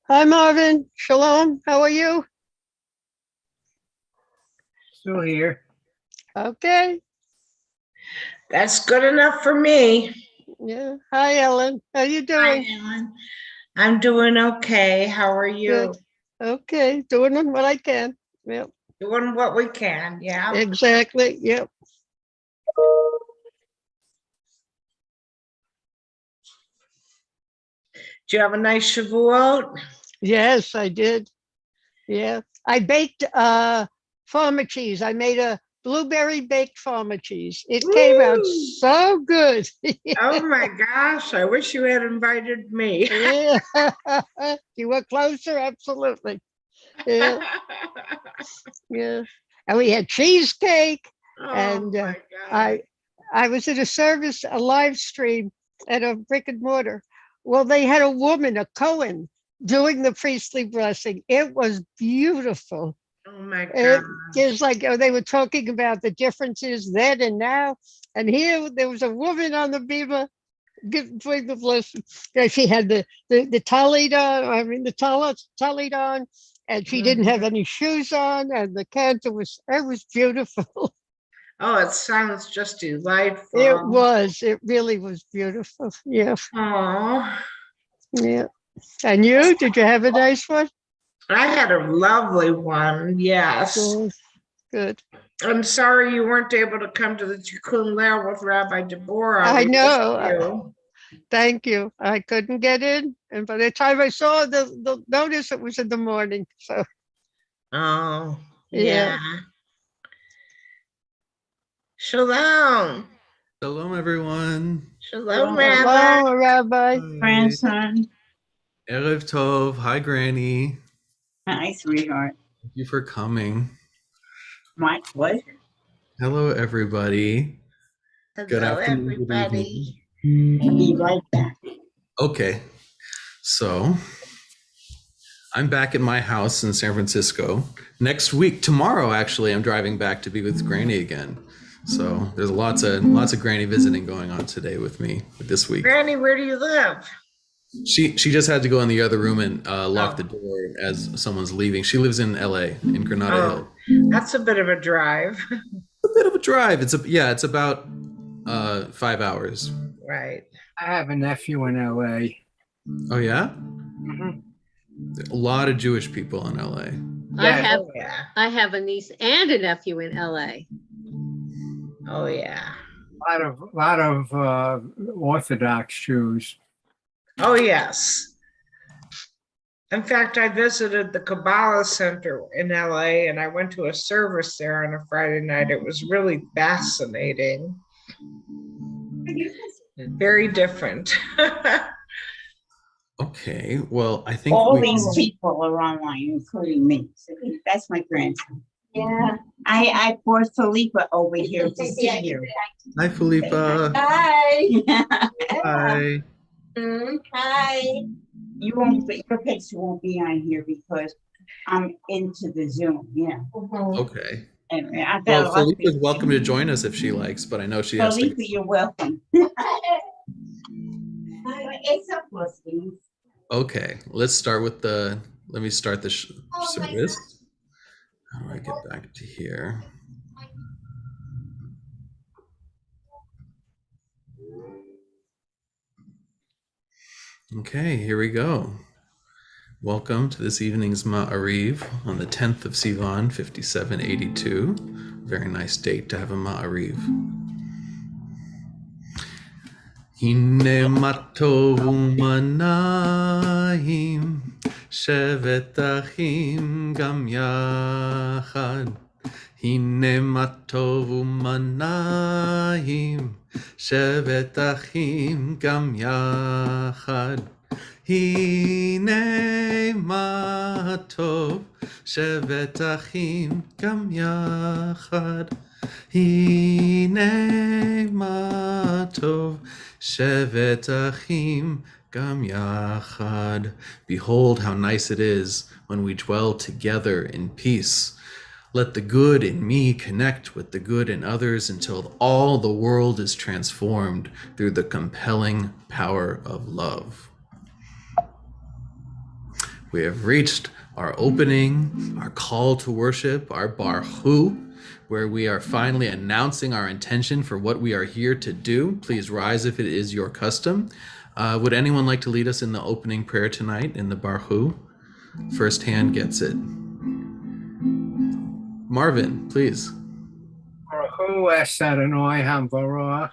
Hi, Marvin. Shalom. How are you? Still here. Okay. That's good enough for me. Yeah. Hi, Ellen. How you Hi, doing? Ellen. I'm doing okay. How are you? Good. Okay. Doing what I can. Yep. Doing what we can, yeah. Exactly. Yep. Do you have a nice Shavuot? Yes, I did. Yeah. I baked farmer cheese. I made a blueberry baked farmer cheese. It came out Woo! so good. Oh my gosh, I wish you had invited me. Yeah. You were closer, absolutely. Yeah. Yeah. And we had cheesecake. Oh And my God. I was at a service, a live stream at a brick and mortar. Well, they had a woman, a Cohen, doing the priestly blessing. It was beautiful. Oh my It God. just like they were talking about the differences then and now. And here there was a woman on the beamer doing the blessing. And she had the tallit on, I mean the tallit on, and she didn't have any shoes on, and the cantor it was beautiful. Oh, it sounds just delightful. It really was beautiful. Yeah. Oh, Yeah. And you, did you have a nice one? I had a lovely one, yes. Good. Good. I'm sorry you weren't able to come to the Tikkun Leil with Rabbi Deborah. I We know. missed you. Thank you. I couldn't get in. And by the time I saw the notice, it was in the morning. So, Oh, yeah. yeah. Shalom. Shalom, everyone. Shalom, Hello, Rabbi. Rabbi. Grandson. Erev Tov. Hi, Granny. Hi, sweetheart. Thank you for coming. My pleasure. Hello, everybody. Good Hello, afternoon. Good everybody. evening. I'll be right back. Okay, so I'm back at my house in San Francisco. Next week, tomorrow, actually, I'm driving back to be with Granny again. So there's lots of Granny visiting going on today with me this week. Granny, where do you live? She just had to go in the other room and lock Oh. the door as someone's leaving. She lives in LA, in Granada Hill. That's a bit of a drive. A bit of a drive. It's about 5 hours. Right. I have a nephew in LA. Oh yeah? Mhm. A lot of Jewish people in LA. Oh, yeah. I have a niece and a nephew in LA. Oh, yeah. A lot of Orthodox Jews. Oh, yes. In fact, I visited the Kabbalah Center in LA and I went to a service there on a Friday night. It was really fascinating. Very different. Okay, well, I think All these people are online, including me. So that's my grandson. Yeah. I brought Felipa over here to see you. Hi, Felipa. Hi. Hi. Hi. You won't, but your picture won't be on here because I'm into the Zoom. Yeah. Okay. Anyway, I got Well, a lot of Felipa's pictures. welcome to join us if she likes, but I know she has to. Felipa, you're welcome. It's a blessing. Okay, let's start with let me start the service. How do I get back to here? Okay, here we go. Welcome to this evening's Maariv on the 10th of Sivan, 5782. Very nice date to have a Maariv. Hine matov umanayim shevet achim gam yachad. Hine matov umanayim shevet achim gam yachad. Hine matov shevet achim gam yachad. Hine matov shevet achim gam yachad. Behold how nice it is when we dwell together in peace. Let the good in me connect with the good in others until all the world is transformed through the compelling power of love. We have reached our opening, our call to worship, our Barhu, where we are finally announcing our intention for what we are here to do. Please rise if it is your custom. Would anyone like to lead us in the opening prayer tonight in the Barhu? First hand gets it. Marvin, please. Baruch es Adonai Hamvarach.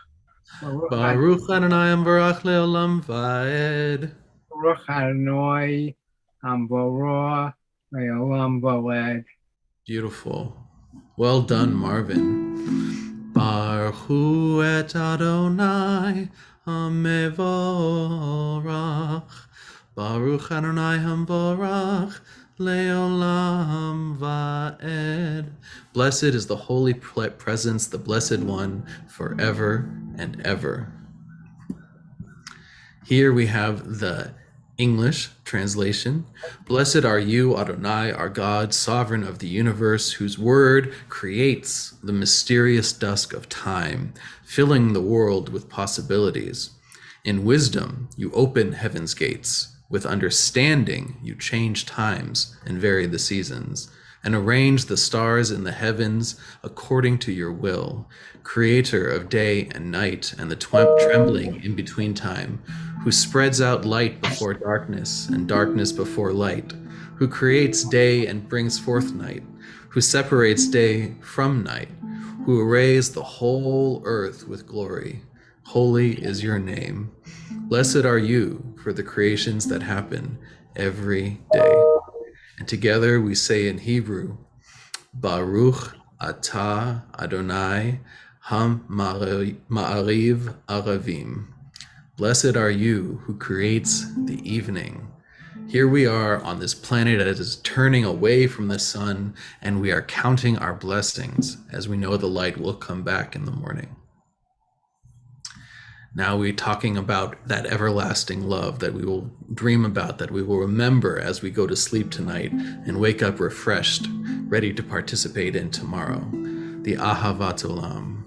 Baruch Adonai Barach Leolam Vaed. Baruch Adonai Hamvarach Leolam Vaed. Beautiful. Well done, Marvin. Baruch et Adonai Hamevorach. Baruch Adonai Hamvorach Leolam Vaed. Blessed is the holy presence, the blessed one, forever and ever. Here we have the English translation. Blessed are you, Adonai, our God, sovereign of the universe, whose word creates the mysterious dusk of time, filling the world with possibilities. In wisdom, you open heaven's gates. With understanding, you change times and vary the seasons, and arrange the stars in the heavens according to your will, creator of day and night and the trembling in between time, who spreads out light before darkness and darkness before light, who creates day and brings forth night, who separates day from night, who arrays the whole earth with glory. Holy is your name. Blessed are you for the creations that happen every day. And together we say in Hebrew, Baruch atah Adonai Maariv Aravim. Blessed are you who creates the evening. Here we are on this planet that is turning away from the sun, and we are counting our blessings as we know the light will come back in the morning. Now we're talking about that everlasting love that we will dream about, that we will remember as we go to sleep tonight and wake up refreshed, ready to participate in tomorrow. The Ahavat Olam.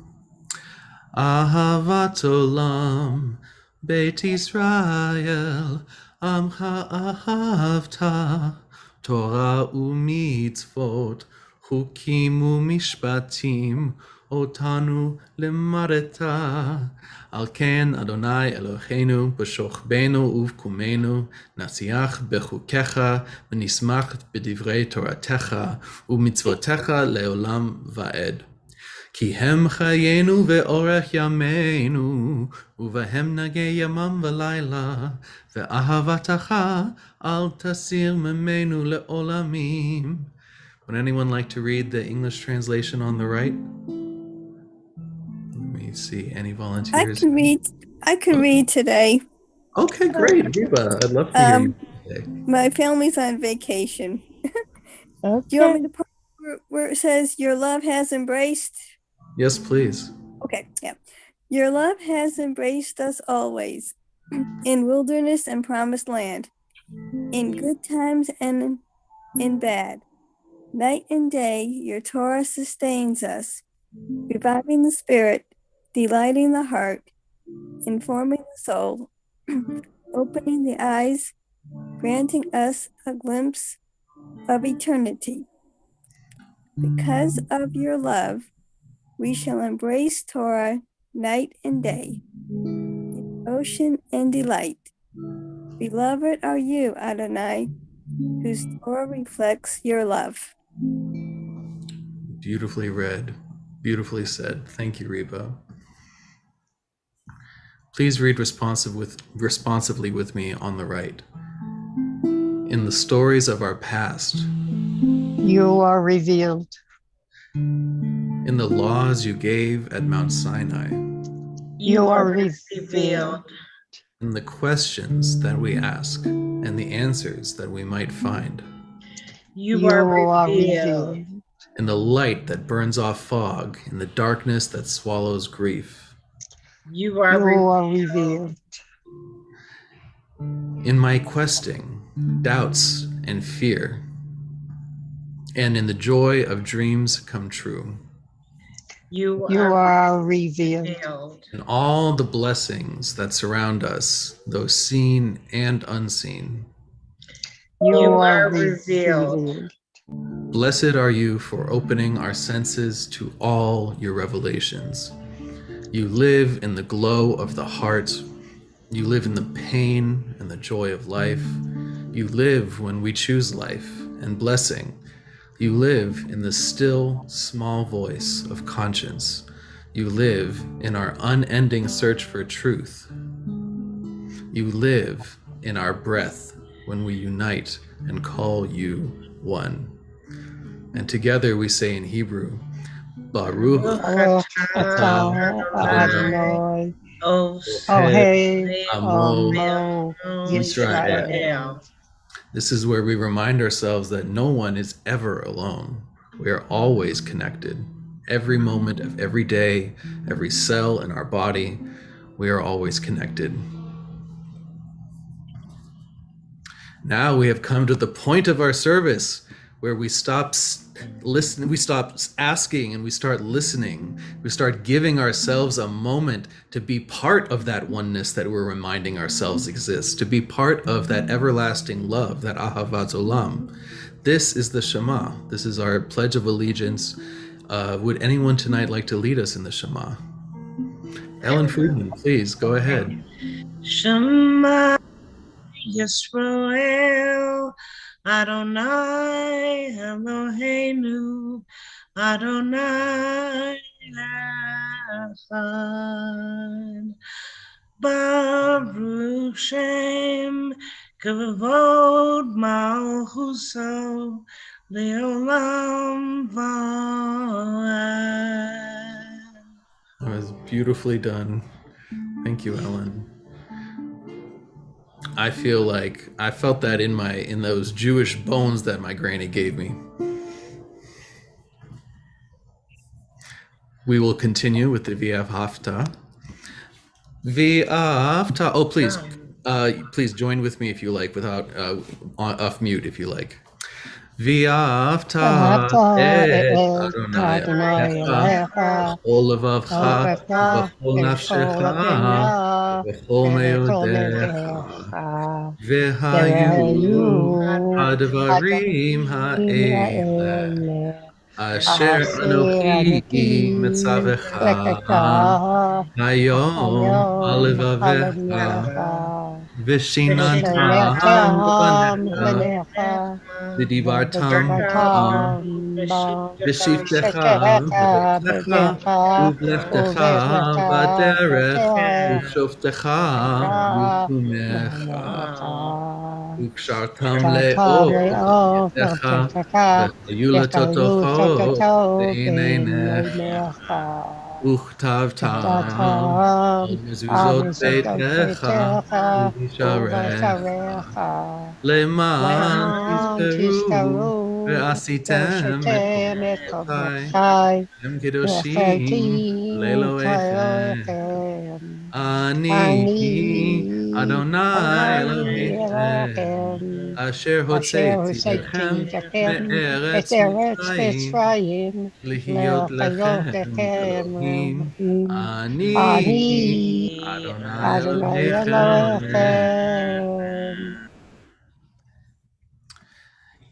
Ahavat Olam, Beit Israel, Amcha Ahavta, Torah u'mitzvot, Chukim u'mishpatim, Otanu limareta. Al ken Adonai Eloheinu b'shochbenu uvkumenu nasiach bechukecha v'nismach b'divrei toratecha u'mitzvotecha leolam va'ed. Ki hem chayenu ve'orech yameinu uvahem nagei yamam v'layla ve'ahavatacha al tasir memenu le'olamim. Would anyone like to read the English translation on the right? Let me see, any volunteers? I can read today. Okay, great. Reba, I'd love to hear you today. My family's on vacation. Okay. Do you want me to put where it says your love has embraced? Yes, please. Okay, yeah. Your love has embraced us always, in wilderness and promised land, in good times and in bad. Night and day, your Torah sustains us, reviving the spirit, delighting the heart, informing the soul, opening the eyes, granting us a glimpse of eternity. Because of your love, we shall embrace Torah night and day, in devotion and delight. Beloved are you, Adonai, whose Torah reflects your love. Beautifully read, beautifully said. Thank you, Reba. Please read responsively with me on the right. In the stories of our past, You are revealed. in the laws you gave at Mount Sinai, You are revealed. in the questions that we ask and the answers that we might find, You are revealed. in the light that burns off fog, in the darkness that swallows grief, You are You revealed. are revealed. in my questing, doubts, and fear, and in the joy of dreams come true, You You are revealed. revealed. in all the blessings that surround us, though seen and unseen, You are revealed. revealed. Blessed are you for opening our senses to all your revelations. You live in the glow of the heart. You live in the pain and the joy of life. You live when we choose life and blessing. You live in the still, small voice of conscience. You live in our unending search for truth. You live in our breath when we unite and call you one. And together we say in Hebrew, Baruch Baruch atah atah Adonai Adonai Ohev Amo Amo Yisrael. Yisrael. This is where we remind ourselves that no one is ever alone. We are always connected. Every moment of every day, every cell in our body, we are always connected. Now we have come to the point of our service where we stop listening, we stop asking, and we start listening. We start giving ourselves a moment to be part of that oneness that we're reminding ourselves exists, to be part of that everlasting love, that Ahavat Olam. This is the Shema. This is our Pledge of Allegiance. Would anyone tonight like to lead us in the Shema? Ellen Friedman, please go ahead. Shema Yisrael, Adonai Eloheinu, Adonai Echad. Baruch Shem Kavod Malchuso Leolam Vaed. That was beautifully done. Thank you, Ellen. I feel like I felt that in those Jewish bones that my granny gave me. We will continue with the V'ahavta. V'ahavta. Oh, please join with me if you like, without off mute if you like. V'ahavta et Adonai Elohecha b'chol levavcha v'chol nafshecha v'chol meodecha v'hayu hadvarim ha'eleh asher anochi mitzavecha hayom alevavecha v'shinantam banecha v'dibartam v'shivtecha b'nefecha u'vleftecha b'derech u'shoftecha b'kumecha u'kshartam le'or b'yedecha v'chayu l'totocho b'eineinecha וכתבתם מזוזות ביתך ובשעריך למען תזכרו ועשיתם את קודשי הם קדושים לאלוהיכם אני אדוני אלוהיכם אשר הוצאתי אתכם מארץ מצרים להיות לכם אלוהים אני אדוני אלוהיכם.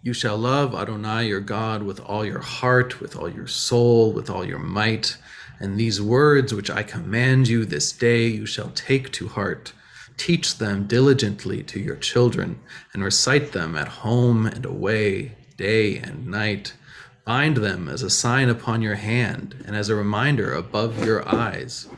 You shall love Adonai your God with all your heart, with all your soul, with all your might. And these words which I command you this day you shall take to heart. Teach them diligently to your children, and recite them at home and away, day and night. Bind them as a sign upon your hand, and as a reminder above your eyes.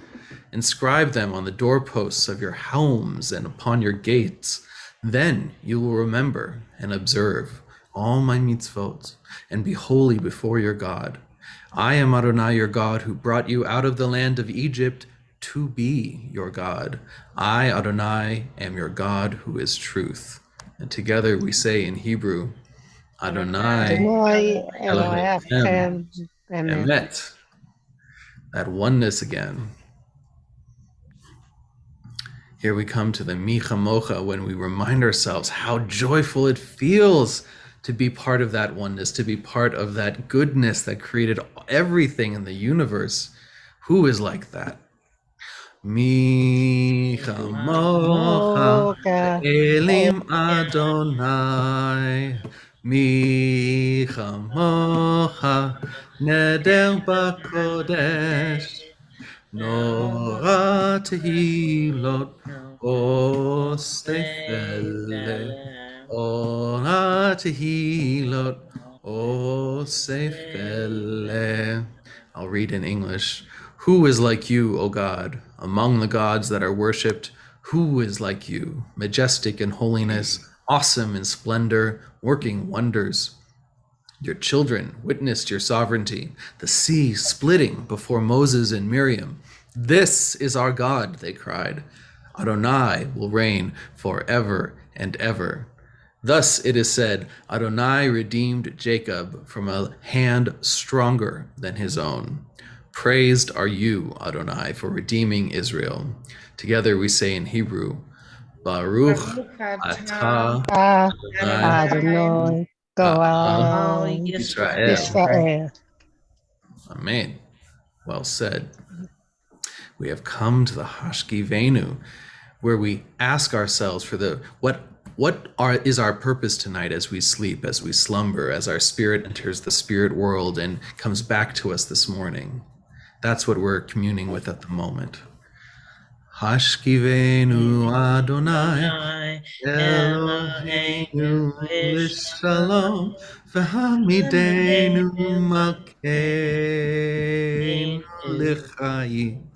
Inscribe them on the doorposts of your homes and upon your gates. Then you will remember and observe all my mitzvot, and be holy before your God. I am Adonai your God, who brought you out of the land of Egypt to be your God. I, Adonai, am your God, who is truth. And together we say in Hebrew, Adonai Elohim Emet. That oneness again. Here we come to the Mi Chamocha, when we remind ourselves how joyful it feels to be part of that oneness, to be part of that goodness that created everything in the universe. Who is like that? Mi chamocha Mocha, Elim Adonai. Mi chamocha Neder Bakodesh. Nora Tehilot Osefele. Ora Tehilot Osefele. I'll read in English. Who is like you, O God, among the gods that are worshipped? Who is like you, majestic in holiness, awesome in splendor, working wonders? Your children witnessed your sovereignty, the sea splitting before Moses and Miriam. This is our God, they cried. Adonai will reign forever and ever. Thus it is said, Adonai redeemed Jacob from a hand stronger than his own. Praised are you, Adonai, for redeeming Israel. Together we say in Hebrew, Baruch atah Adonai, Goal, Israel. Israel. Amen. Well said. We have come to the Hashkivenu, where we ask ourselves for the what is our purpose tonight as we sleep, as we slumber, as our spirit enters the spirit world and comes back to us this morning. That's what we're communing with at the moment. Hashkivenu Adonai Eloheinu l'shalom v'hamidenu malkeinu l'chaim.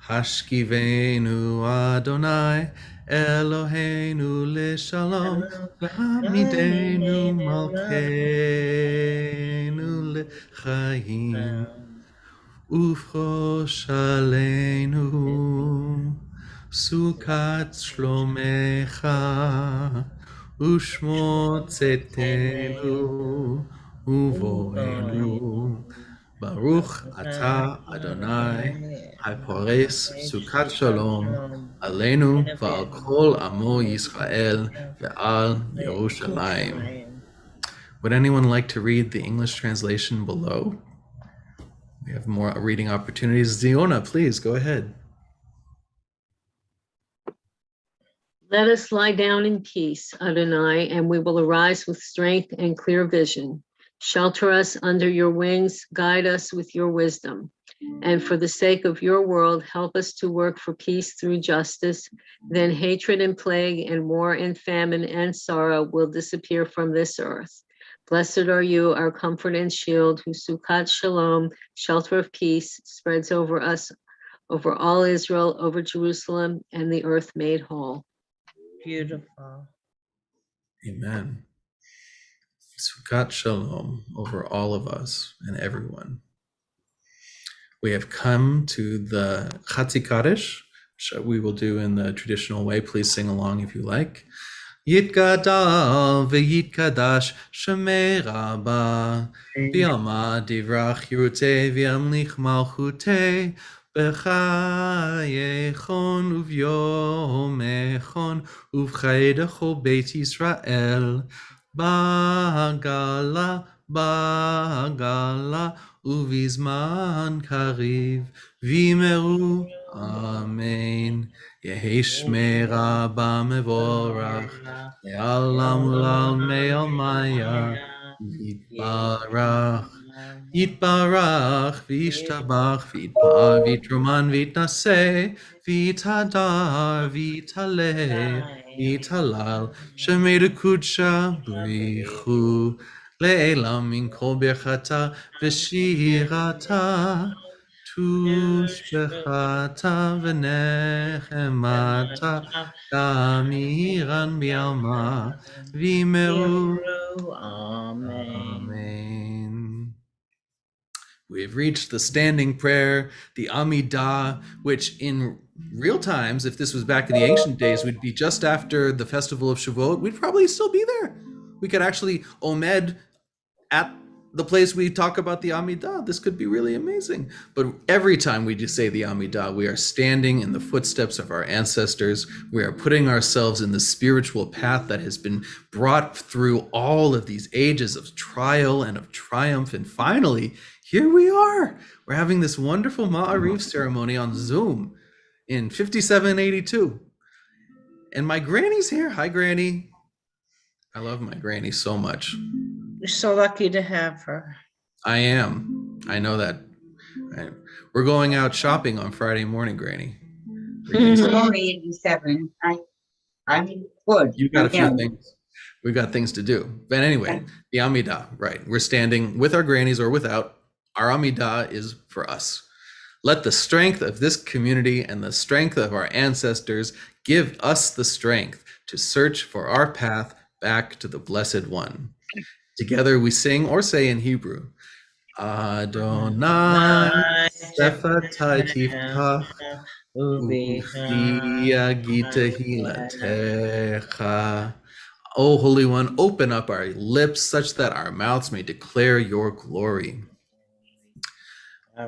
Hashkivenu Adonai Eloheinu l'shalom v'hamidenu malkeinu l'chaim. Ufrosh aleinu Sukat shlomecha Ushmo tzetenu Uvoenu Baruch atah Adonai Hapores Sukat Shalom Aleinu Va'al Kol Amo Yisrael Ve'al Yerushalayim. Would anyone like to read the English translation below? We have more reading opportunities. Ziona, please go ahead. Let us lie down in peace, Adonai, and we will arise with strength and clear vision. Shelter us under your wings, guide us with your wisdom. And for the sake of your world, help us to work for peace through justice. Then hatred and plague and war and famine and sorrow will disappear from this earth. Blessed are you, our comfort and shield, whose Sukkot Shalom, shelter of peace, spreads over us, over all Israel, over Jerusalem, and the earth made whole. Beautiful. Amen. Sukkot Shalom over all of us and everyone. We have come to the Chatzi Kaddish, which we will do in the traditional way. Please sing along if you like. Yitgadal v'yitkadash shemei rabba v'yama divrach yirutei v'yamlich malchutei b'chayechon uvyomechon uv'chaydecho beit Yisrael ba'gala uvizman kariv v'imeru amen. Yehi shmei rabba mevorach le'alam u'lal me'al maya yitbarach v'yishtabach v'yitbar v'yitroman v'yitnaseh v'yitadar v'yitaleh v'yitalal shemei dekudsha brichu le'elam min kol birchata v'shirata Tushbechata v'nechemata Gamiran bi'alma v'imeru. Amen. We have reached the standing prayer, the Amidah, which in real times, if this was back in the ancient days, would be just after the festival of Shavuot. We'd probably still be there. We could actually omed at the place we talk about the Amidah. This could be really amazing. But every time we just say the Amidah, we are standing in the footsteps of our ancestors. We are putting ourselves in the spiritual path that has been brought through all of these ages of trial and of triumph. And finally, here we are. We're having this wonderful Maariv ceremony on Zoom. in 5782. And my granny's here. Hi, Granny. I love my granny so much. You're so lucky to have her. I am. I know that. We're going out shopping on Friday morning, Granny. I'm only 87. I'm good. You've got a few Yeah. things. We've got things to do. But anyway, the Amidah, right? We're standing with our grannies or without. Our Amidah is for us. Let the strength of this community and the strength of our ancestors give us the strength to search for our path back to the Blessed One. Together we sing or say in Hebrew, Adonai Sefatai Tiftach Ufi Yagita Hilatecha. O Holy One, open up our lips such that our mouths may declare your glory.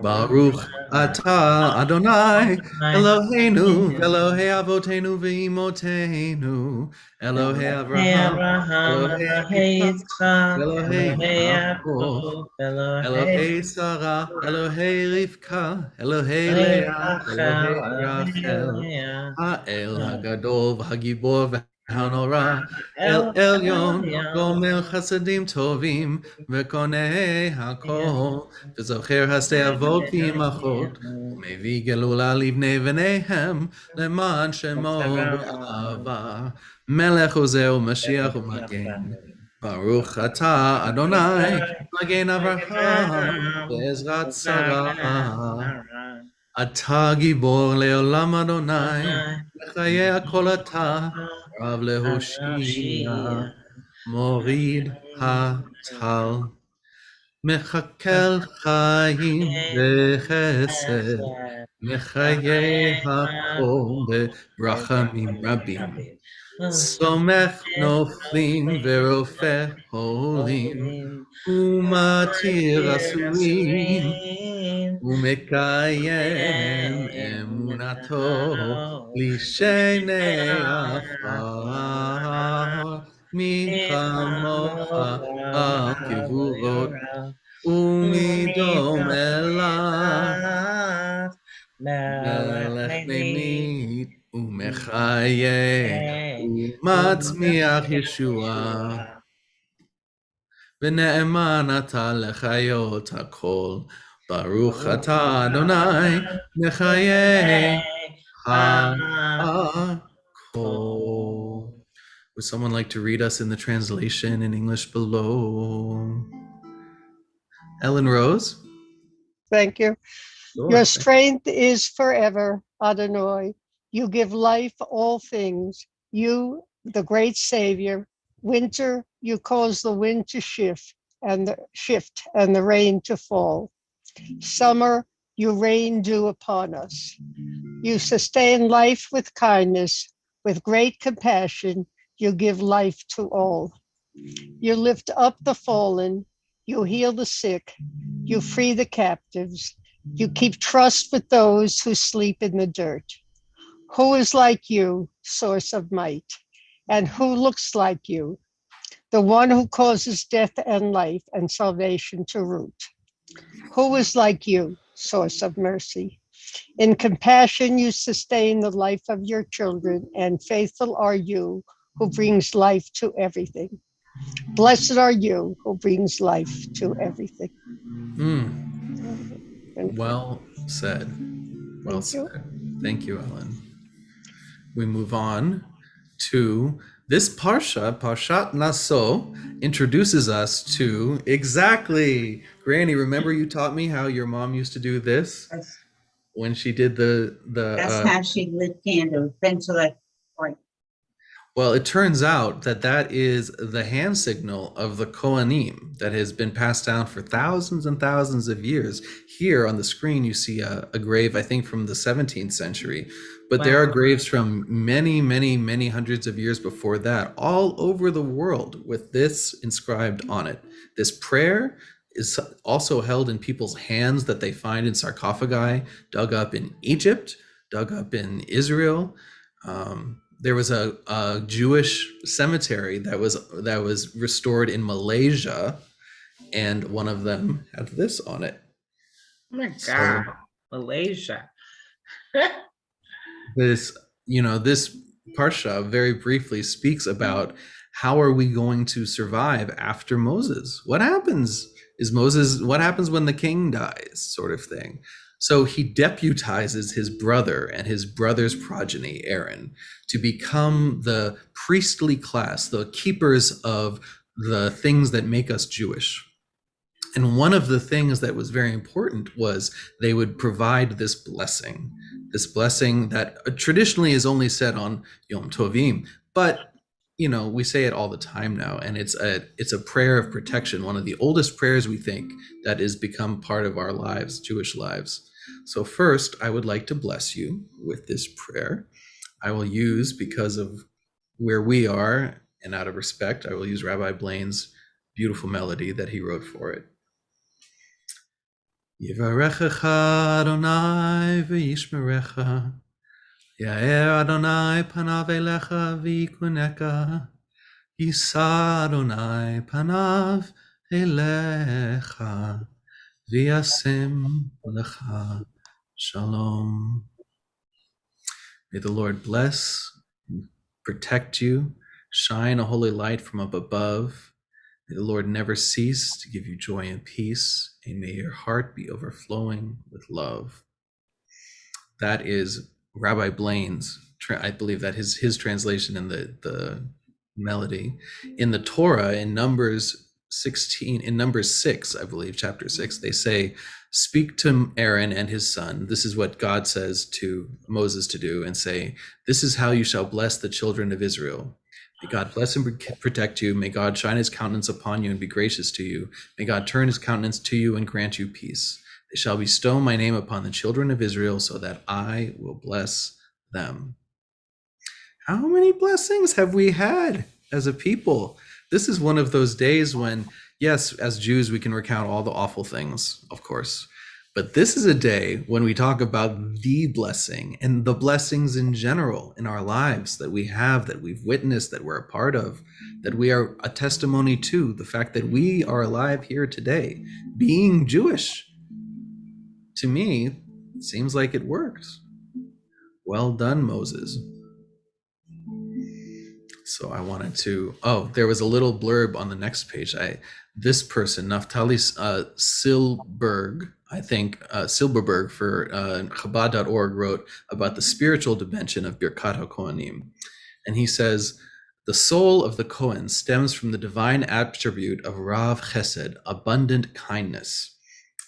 Baruch atah Adonai Eloheinu Elohei Avotenu v'Imotenu Elohei Avraham Elohei Yitzchak Elohei Yaakov Elohei Sarah Elohei Rivka Elohei Leah Elohei Rachel Ha'el Hagadol v'Hagibor v'Hanora El Elyon Gomer Chasadim Tovim v'Konei HaKol וזוכר השתי אבות ואימהות, ומביא גלולה לבני בניהם, למען שמו באהבה. מלך עוזר ומשיח ומגן. ברוך אתה, אדוני, מגן אברהם, בעזרת שרה. אתה גיבור לעולם אדוני, בחיי הכל אתה, רב להושיע, מוריד הטל. מחכל חיים בחסד, מחיי הכל ברחמים רבים. סומך נופלים ורופא חולים, ומתיר אסורים, ומקיים אמונתו לשני עפר, מי כמוך על כבורות. ומדום אליו מלך ממית ומחיה ומצמיח ישועה ונאמן אתה לחיות הכל ברוך אתה אדוני מחיה הכל. Would someone like to read us in the translation in English below? Ellen Rose. Thank you. Sure. Your strength is forever, Adonai. You give life all things. You, the great Savior. Winter, you cause the wind to shift and the rain to fall. Summer, you rain dew upon us. You sustain life with kindness, with great compassion. You give life to all. You lift up the fallen. You heal the sick. You free the captives. You keep trust with those who sleep in the dirt. Who is like you, source of might? And who looks like you? The one who causes death and life and salvation to root. Who is like you, source of mercy? In compassion, you sustain the life of your children, and faithful are you who brings life to everything. Blessed are you who brings life to everything. Well said. Well said. Thank you, Ellen. We move on to this Parsha, Parshat Naso, introduces us to exactly. Granny, remember you taught me how your mom used to do this when she did the That's how she lit candles. Pencil it. Right. Well, it turns out that is the hand signal of the Kohanim that has been passed down for thousands and thousands of years. Here on the screen, you see a grave, I think, from the 17th century. But there are graves from many, many, many hundreds of years before that, all over the world with this inscribed on it. This prayer is also held in people's hands that they find in sarcophagi dug up in Egypt, dug up in Israel. There was a Jewish cemetery that was restored in Malaysia, and one of them had this on it. Oh my God, Malaysia. this, this parsha very briefly speaks about how are we going to survive after Moses? What happens what happens when the king dies, sort of thing. So he deputizes his brother and his brother's progeny, Aaron, to become the priestly class, the keepers of the things that make us Jewish. And one of the things that was very important was they would provide this blessing that traditionally is only said on Yom Tovim, but we say it all the time now, and it's a prayer of protection, one of the oldest prayers we think that has become part of our lives, Jewish lives. So first, I would like to bless you with this prayer. I will use, because of where we are and out of respect, I will use Rabbi Blaine's beautiful melody that he wrote for it. Yivarechecha Adonai v'yishmerecha, Ya'er Adonai panav elecha v'yikuneka, Yisa Adonai panav elecha, v'yasem lecha shalom. May the Lord bless, protect you, shine a holy light from up above. May the Lord never cease to give you joy and peace, and may your heart be overflowing with love. That is Rabbi Blaine's, I believe that his translation in the melody. In the Torah, in Numbers 16, in Numbers 6, I believe, chapter 6, they say, speak to Aaron and his son. This is what God says to Moses to do, and say, this is how you shall bless the children of Israel. May God bless and protect you. May God shine his countenance upon you and be gracious to you. May God turn his countenance to you and grant you peace. They shall bestow my name upon the children of Israel, so that I will bless them. How many blessings have we had as a people? This is one of those days when, yes, as Jews, we can recount all the awful things, of course. But this is a day when we talk about the blessing and the blessings in general in our lives that we have, that we've witnessed, that we're a part of, that we are a testimony to, the fact that we are alive here today, being Jewish. To me, it seems like it works. Well done, Moses. So I wanted to, there was a little blurb on the next page. This person, Naftali Silberg, I think Silberberg for Chabad.org, wrote about the spiritual dimension of Birkat HaKohanim. And he says, the soul of the Kohen stems from the divine attribute of Rav Chesed, abundant kindness.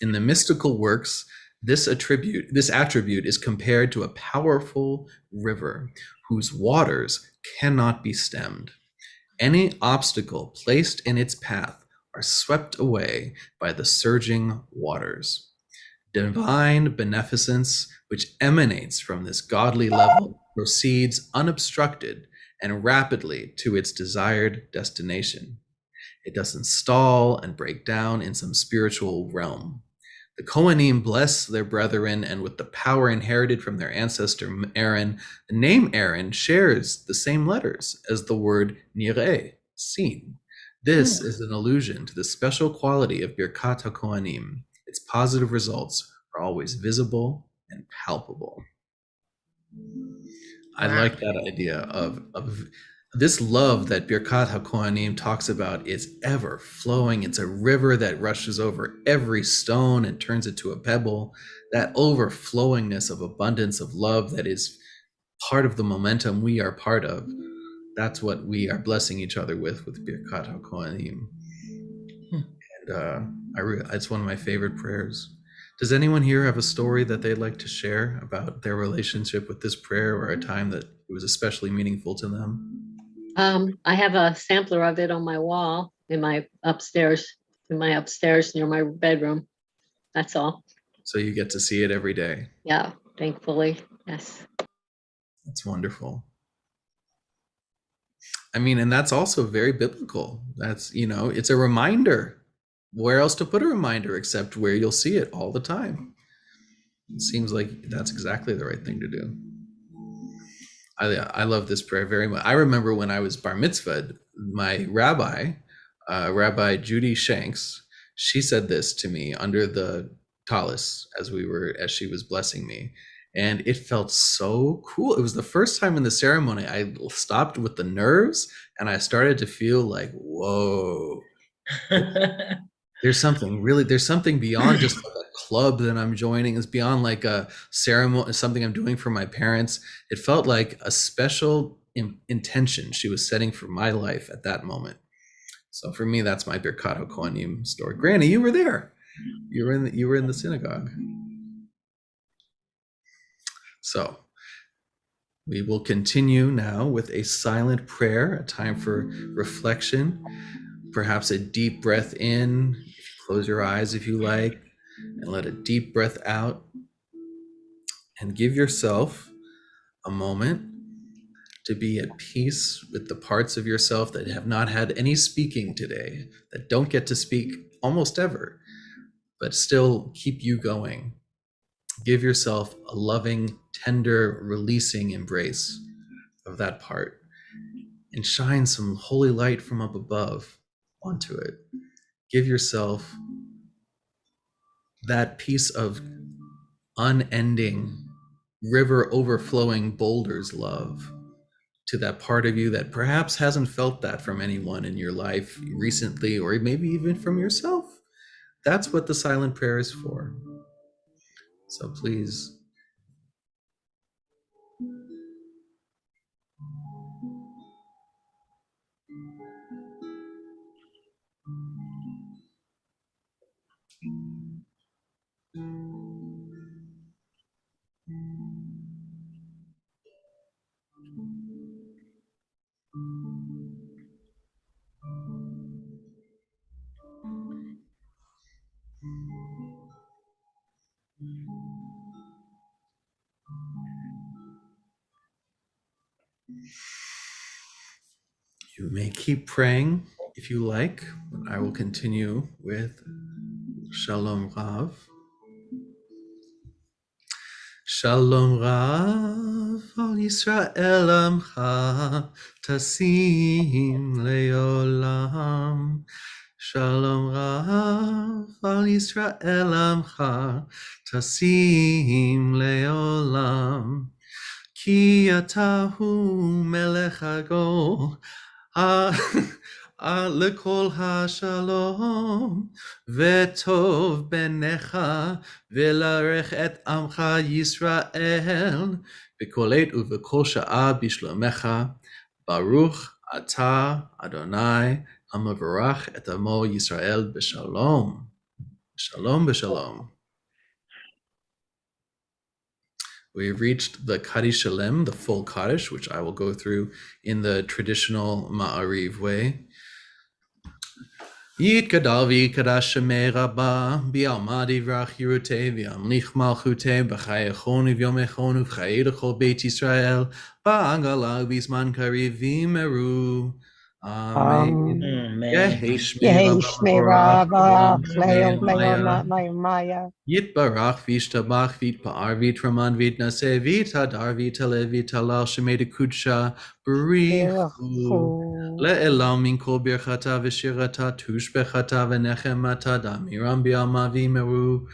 In the mystical works, this attribute is compared to a powerful river whose waters cannot be stemmed. Any obstacle placed in its path are swept away by the surging waters. Divine beneficence, which emanates from this godly level, proceeds unobstructed and rapidly to its desired destination. It doesn't stall and break down in some spiritual realm. The Kohanim bless their brethren, and with the power inherited from their ancestor Aaron, the name Aaron shares the same letters as the word nireh, seen. This is an allusion to the special quality of Birkat HaKohanim. Its positive results are always visible and palpable. I like that idea of this love that Birkat HaKohanim talks about is ever flowing. It's a river that rushes over every stone and turns it to a pebble. That overflowingness of abundance of love that is part of the momentum we are part of. That's what we are blessing each other with Birkat HaKohanim. And it's one of my favorite prayers. Does anyone here have a story that they'd like to share about their relationship with this prayer, or a time that it was especially meaningful to them? I have a sampler of it on my wall in my upstairs near my bedroom. That's all. So you get to see it every day. Yeah, thankfully. Yes. That's wonderful. I mean, and that's also very biblical. That's, it's a reminder. Where else to put a reminder except where you'll see it all the time? It seems like that's exactly the right thing to do. I love this prayer very much. I remember when I was bar mitzvahed, my rabbi, Rabbi Judy Shanks, she said this to me under the tallis as she was blessing me. And it felt so cool. It was the first time in the ceremony I stopped with the nerves and I started to feel like, whoa, there's something beyond just like a club that I'm joining. It's beyond like a ceremony, something I'm doing for my parents. It felt like a special intention she was setting for my life at that moment. So for me, that's my Birkat HaKohanim story. Granny, you were there. You were in the synagogue. So we will continue now with a silent prayer, a time for reflection, perhaps a deep breath in. Close your eyes if you like, and let a deep breath out. And give yourself a moment to be at peace with the parts of yourself that have not had any speaking today, that don't get to speak almost ever, but still keep you going. Give yourself a loving, tender, releasing embrace of that part and shine some holy light from up above onto it. Give yourself that piece of unending, river overflowing boulders love to that part of you that perhaps hasn't felt that from anyone in your life recently, or maybe even from yourself. That's what the silent prayer is for. So please. You may keep praying if you like, but I will continue with Shalom Rav. Shalom Rav al Yisrael Amcha Tasim Leolam. Shalom Rav al Yisrael Amcha Tasim Leolam. Ki atahu melech hagol lekol hashalom vetov benecha velarech et amcha Yisrael b'kol et uv'kol sha'a bishlomecha baruch ata Adonai hamavarach et amo Yisrael b'shalom. Shalom b'shalom. We've reached the Kaddish Shalem, the full Kaddish, which I will go through in the traditional Maariv way. Yitgadal v'yikadash shemei rabba, bi'alma divrach yirutei, v'yamlich malchutei, b'chayachon v'yomechon, v'chayei l'chol Beit Yisrael, ba'agala v'zman kariv v'imeru. Amen. Yehi shmei rabba, Leo, Maya. Yitbarach v'ishtabach v'itpa'ar v'traman v'itnaseh v'itadar v'itale v'talal shemei kudsha b'richu le'elam min kol birchata v'shirata tushbechata v'nechemata damiram bi'alma v'imeru.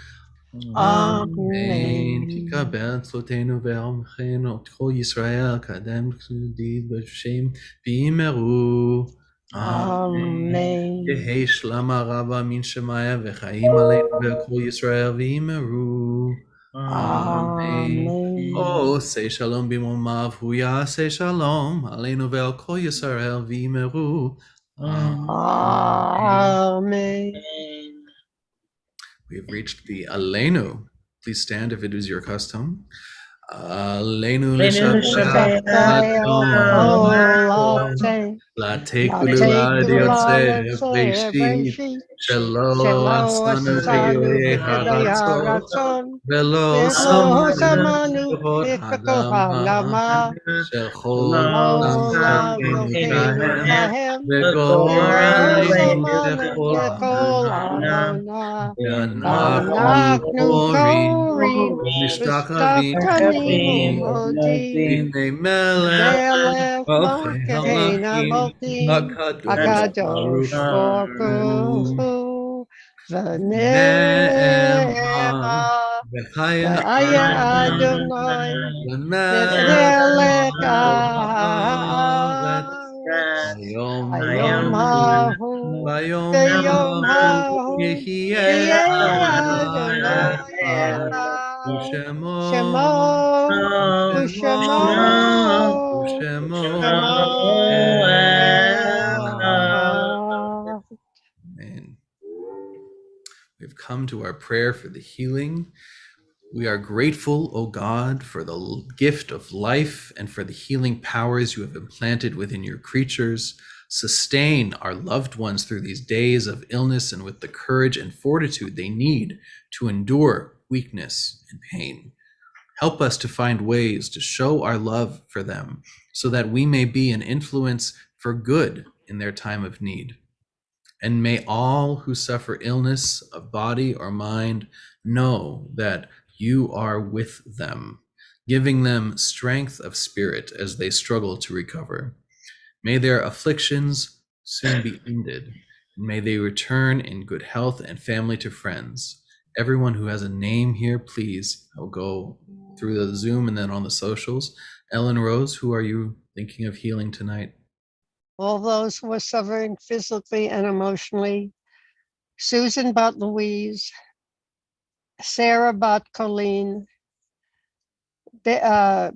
Amen. Tikabel tzlotenu ve'omchenu kol Yisrael kadem ksudi b'shem v'imeru. Amen. Yehei shlama rabba min shemaya v'chaim aleinu ve'kol Yisrael v'imeru. Amen. Oh, say shalom b'momav hu ya'aseh shalom aleinu ve'kol Yisrael v'imeru. Amen. We've reached the Aleinu. Please stand if it is your custom. Aleinu l'shabbat l'adon. La tekula diotse v'eshit shelo asanu v'yoye haratzot v'lo samanu v'chol ha'adam shel chol am chakeinu v'goraleinu v'chol ha'adam v'anachnu korim v'nishtachavim b'nei melech Akadosh Baruch Hu v'ne'ema V'chaya Aya Adonai netzelek haaretz Hayom hayom hahu hahu v'yom v'yom hahu Yehiye Yeh Adonai Adonai Echad echad U'Shemo Shemo Ushemo U'Shemo Shemo Echad. Echad. Amen. We've come to our prayer for the healing. We are grateful, O God, for the gift of life and for the healing powers you have implanted within your creatures. Sustain our loved ones through these days of illness and with the courage and fortitude they need to endure weakness and pain. Help us to find ways to show our love for them so that we may be an influence for good in their time of need. And may all who suffer illness of body or mind know that you are with them, giving them strength of spirit as they struggle to recover. May their afflictions soon be ended, and may they return in good health and family to friends. Everyone who has a name here, please, I'll go through the Zoom and then on the socials. Ellen Rose, who are you thinking of healing tonight? All those who are suffering physically and emotionally. Susan Bot Louise, Sarah Bot Colleen, Bill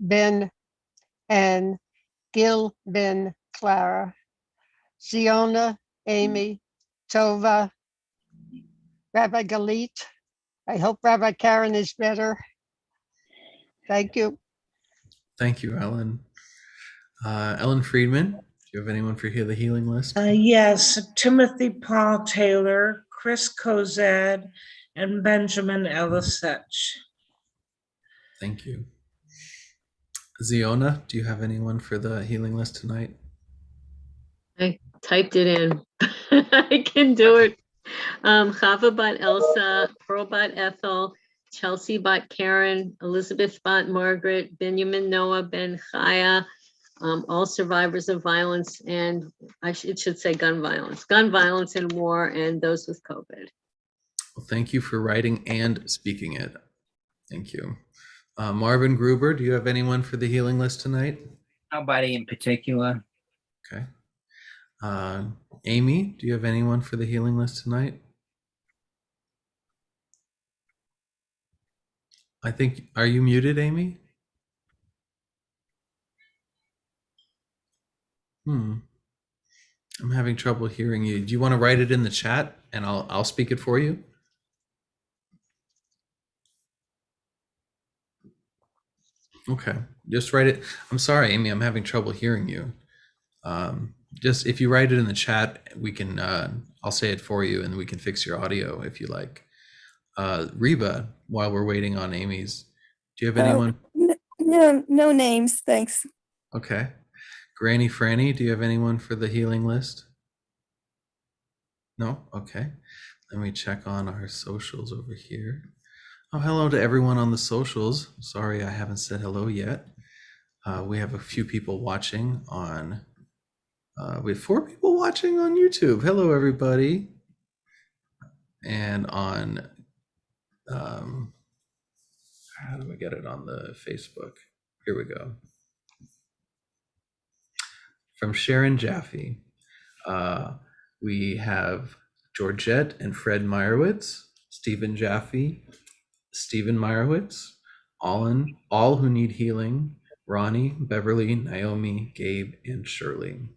Ben and Gil Ben Clara, Ziona, Amy, Tova, Rabbi Galit. I hope Rabbi Karen is better. Thank you. Thank you, Ellen. Ellen Friedman, do you have anyone for the healing list? Yes, Timothy Paul Taylor, Chris Kozad, and Benjamin Elisech. Thank you. Ziona, do you have anyone for the healing list tonight? I typed it in. I can do it. Chava Bat Elsa, Pearl Bat Ethel, Chelsea Bat Karen, Elizabeth Bat Margaret, Benjamin Noah Ben Chaya, all survivors of violence and it should say gun violence and war, and those with COVID. Well, thank you for writing and speaking it. Thank you. Marvin Gruber, do you have anyone for the healing list tonight? Nobody in particular. Okay. Amy, do you have anyone for the healing list tonight? I think, are you muted, Amy? I'm having trouble hearing you. Do you want to write it in the chat and I'll speak it for you? Okay, just write it. I'm sorry, Amy, I'm having trouble hearing you. Just if you write it in the chat, we can, I'll say it for you and we can fix your audio if you like. Reba, while we're waiting on Amy's, do you have anyone? No names, thanks. Okay. Granny Franny, do you have anyone for the healing list? No? Okay. Let me check on our socials over here. Oh, hello to everyone on the socials. Sorry, I haven't said hello yet. We have a few people watching on, we have 4 people watching on YouTube. Hello, everybody. And on, how do I get it on the Facebook? Here we go. From Sharon Jaffe. We have Georgette and Fred Meyerowitz, Stephen Jaffe, Stephen Meyerowitz, all who need healing, Ronnie, Beverly, Naomi, Gabe, and Shirley.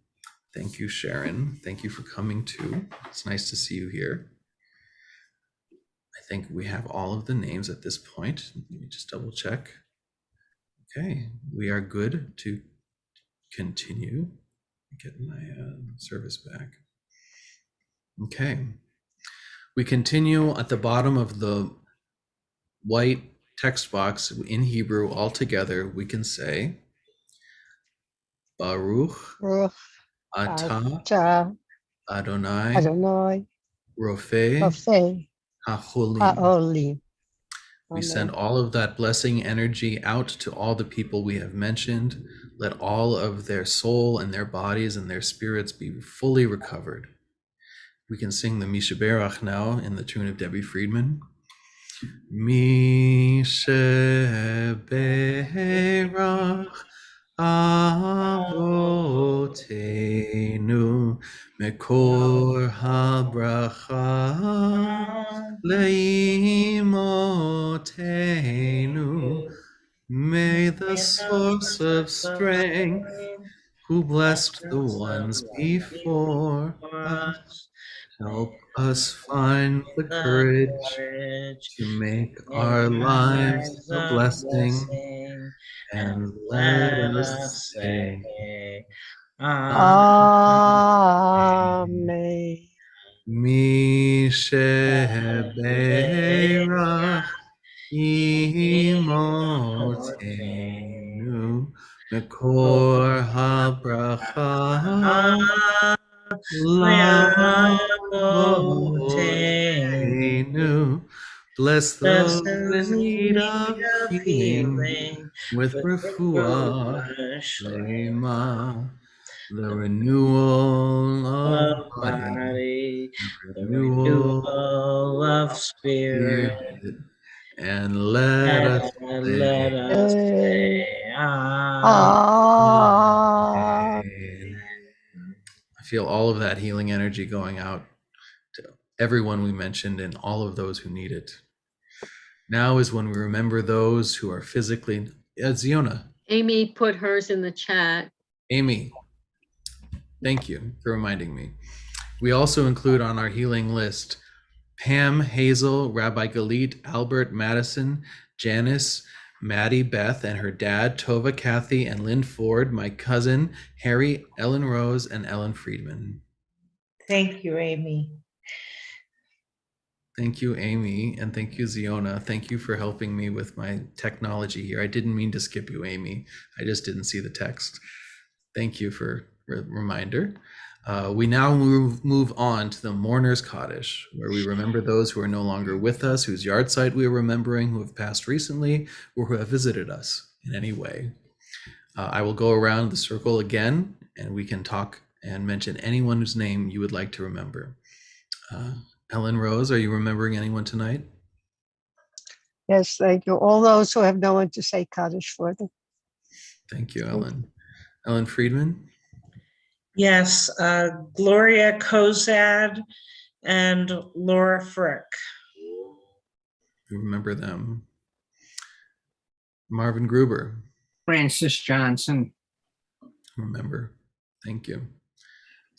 Thank you, Sharon. Thank you for coming too. It's nice to see you here. I think we have all of the names at this point. Let me just double check. Okay, we are good to continue. Get my service back. Okay. We continue at the bottom of the white text box in Hebrew all together. We can say Baruch Atah Adonai Rofei HaCholim. We send all of that blessing energy out to all the people we have mentioned. Let all of their soul and their bodies and their spirits be fully recovered. We can sing the Mishaberach now in the tune of Debbie Friedman. Mishaberach Avotenu Mekor HaBracha Leimotenu. May the source of strength who blessed the ones before us help us find the courage to make our lives a blessing, and let us say, Amen. Misheberach Imotenu Mekor HaBracha Lavotenu. Bless those in need of healing with refuah Lema, the renewal of body, the renewal of spirit, and let us say, Amen. I feel all of that healing energy going out to everyone we mentioned and all of those who need it. Now is when we remember those who are physically. Ziona. Amy put hers in the chat. Amy, thank you for reminding me. We also include on our healing list Pam, Hazel, Rabbi Galit, Albert, Madison, Janice, Maddie, Beth, and her dad, Tova, Kathy, and Lynn Ford, my cousin, Harry, Ellen Rose, and Ellen Friedman. Thank you, Amy. Thank you, Amy, and thank you, Ziona. Thank you for helping me with my technology here. I didn't mean to skip you, Amy. I just didn't see the text. Thank you for the reminder. We now move on to the Mourner's Kaddish, where we remember those who are no longer with us, whose yard site we are remembering, who have passed recently, or who have visited us in any way. I will go around the circle again, and we can talk and mention anyone whose name you would like to remember. Ellen Rose, are you remembering anyone tonight? Yes, thank you. All those who have no one to say Kaddish for them. Thank you, Ellen. Ellen Friedman? Yes, Gloria Kozad and Laura Frick. You remember them. Marvin Gruber? Francis Johnson. Remember. Thank you.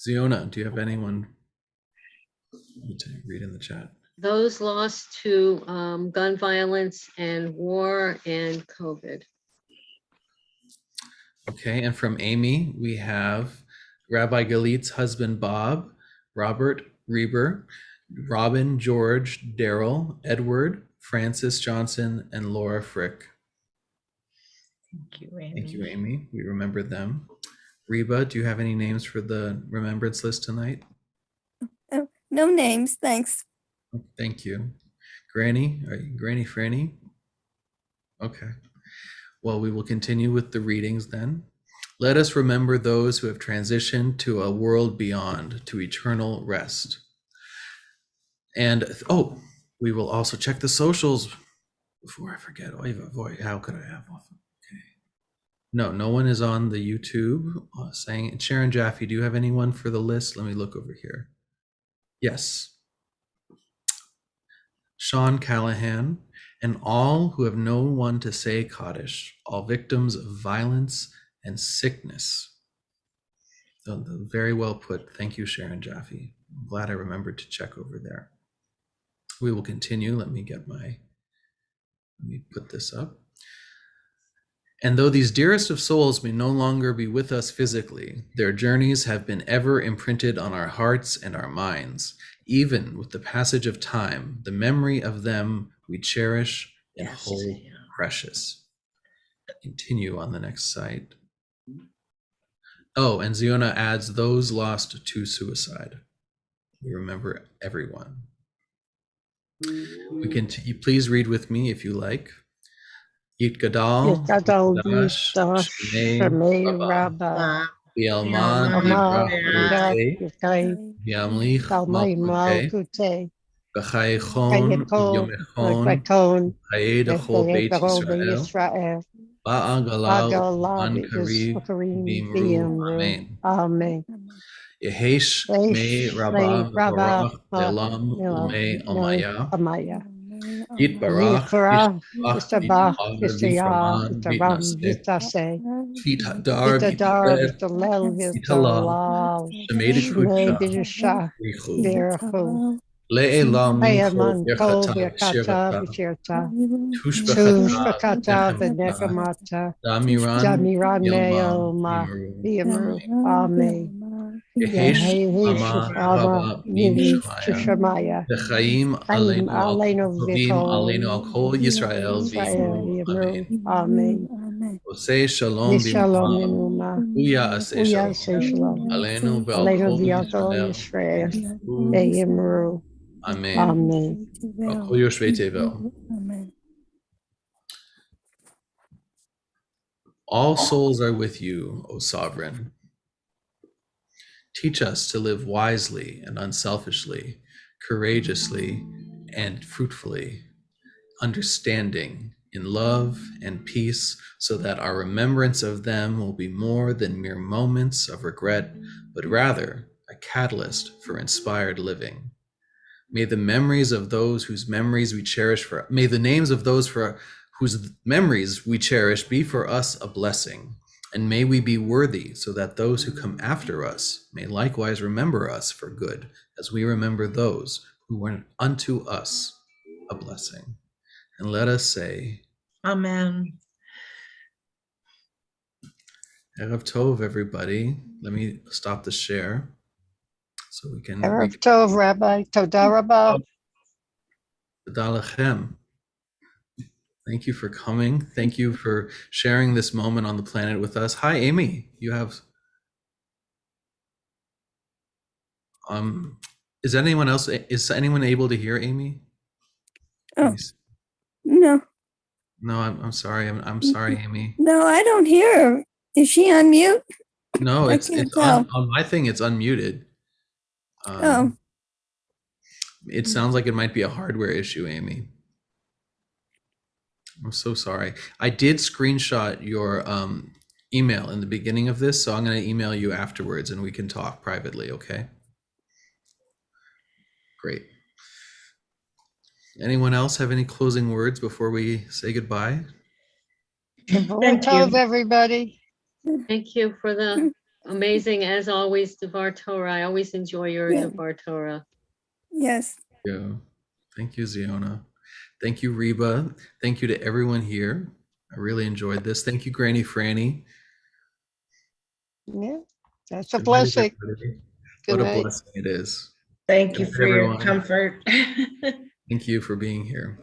Ziona, do you have anyone to read in the chat? Those lost to gun violence and war and COVID. Okay, and from Amy, we have Rabbi Galit's husband, Bob, Robert Reber, Robin, George, Daryl, Edward, Francis Johnson, and Laura Frick. Thank you, Amy. Thank you, Amy. We remember them. Reba, do you have any names for the remembrance list tonight? No names, thanks. Thank you. Granny, are you Granny Franny? Okay. Well, we will continue with the readings then. Let us remember those who have transitioned to a world beyond, to eternal rest. And, we will also check the socials before I forget. Boy, how could I have off? Okay. No one is on the YouTube saying, Sharon Jaffe, do you have anyone for the list? Let me look over here. Yes. Sean Callahan, and all who have no one to say Kaddish, all victims of violence and sickness. Very well put. Thank you, Sharon Jaffe. I'm glad I remembered to check over there. We will continue. Let me put this up. And though these dearest of souls may no longer be with us physically, their journeys have been ever imprinted on our hearts and our minds. Even with the passage of time, the memory of them we cherish and hold precious. Continue on the next site. Oh, and Ziona adds those lost to suicide. We remember everyone. We can please read with me if you like. Yitgadal, Yitgadal Dash, Dash Shemei, Shemei Rabbah. Rabbah. Bielman Bielman, Ama, Yibra Yak, Yute, Yakai, Biamlich Talmai, Malkute, Malkute, B'chaychon Kayako, Yomechon, Rakon, Hayedachol Beit Berobe, Yisrael, Israel, Ba'agala Agalav, Uman is Kariv Karim, Bimru, Biamru, Amen. Amen. Yehesh me Eish, Lay, Rabam Rabba, Barach Lelam Ume no, Amaya. Amaya. Yitbarach Yikra, Yishbach Istabach, Bitavar Isaya, Bitraman Itaram, Bitnase Vitase, Fit Hadar Vitadar, Bitaber Vitalel, Bitala Vitalal, Shemeda Shmei, Kucha Bidusha, Richu Virachu, Le'elam Mincho Ayaman, Kol, Birchata Birkata, Shirata Vichirta, Tushbechata Tushbakata, Nechamata Venechamata, Damiran Jamiran, Yelma Meoma, Bimaru. Biamru, Amen. Yehesh Yehesh, Ama Ama, Rabba Bim Nivish, Shemaya Shishamaya, Chaim Chaim, Aleinu Al Aleno, Tovim Aleinu Vikol, Al Kol Yisrael Israel, V'Yimru Yamru, Amen. Amen. Osei Shalom Nishalom Bimcha Nenuma, Uya Aseh Uya Shalom Seshalom, Aleinu Ve'al Aleno Kol Viako Yisrael Yisrael, V'Yimru Yamru, Amen. Amen. Al Kol Yoshvei Tevel. Amen. All souls are with you, O Sovereign. Teach us to live wisely and unselfishly, courageously and fruitfully, understanding in love and peace, so that our remembrance of them will be more than mere moments of regret, but rather a catalyst for inspired living. May the memories of those whose memories we cherish may the names of those for whose memories we cherish be for us a blessing. And may we be worthy, so that those who come after us may likewise remember us for good, as we remember those who were unto us a blessing. And let us say, Amen. Erev Tov, everybody. Let me stop the share so we can Erev Tov, Rabbi, Toda Rabba. Todah Lachem. Thank you for coming. Thank you for sharing this moment on the planet with us. Hi, Amy. You have is anyone able to hear Amy? Oh, no, No, I'm sorry. I'm sorry, Amy. no, I don't hear her. Is she on mute? No, I it's can't on tell. my thing. It's unmuted. Oh, It sounds like it might be a hardware issue, Amy. I'm so sorry. I did screenshot your email in the beginning of this, so I'm going to email you afterwards and we can talk privately, okay? Great. Anyone else have any closing words before we say goodbye? Shavuot Tov, everybody. Thank you for the amazing, as always, Devar Torah. I always enjoy your Yeah. Devar Torah. yes. Yeah. Thank you, Ziona. Thank you, Reba. Thank you to everyone here. I really enjoyed this. Thank you, Granny Franny. Yeah, that's a Good night, blessing. everybody. Good What a night. blessing it is. Thank you Good night, for your everyone. comfort. Thank you for being here.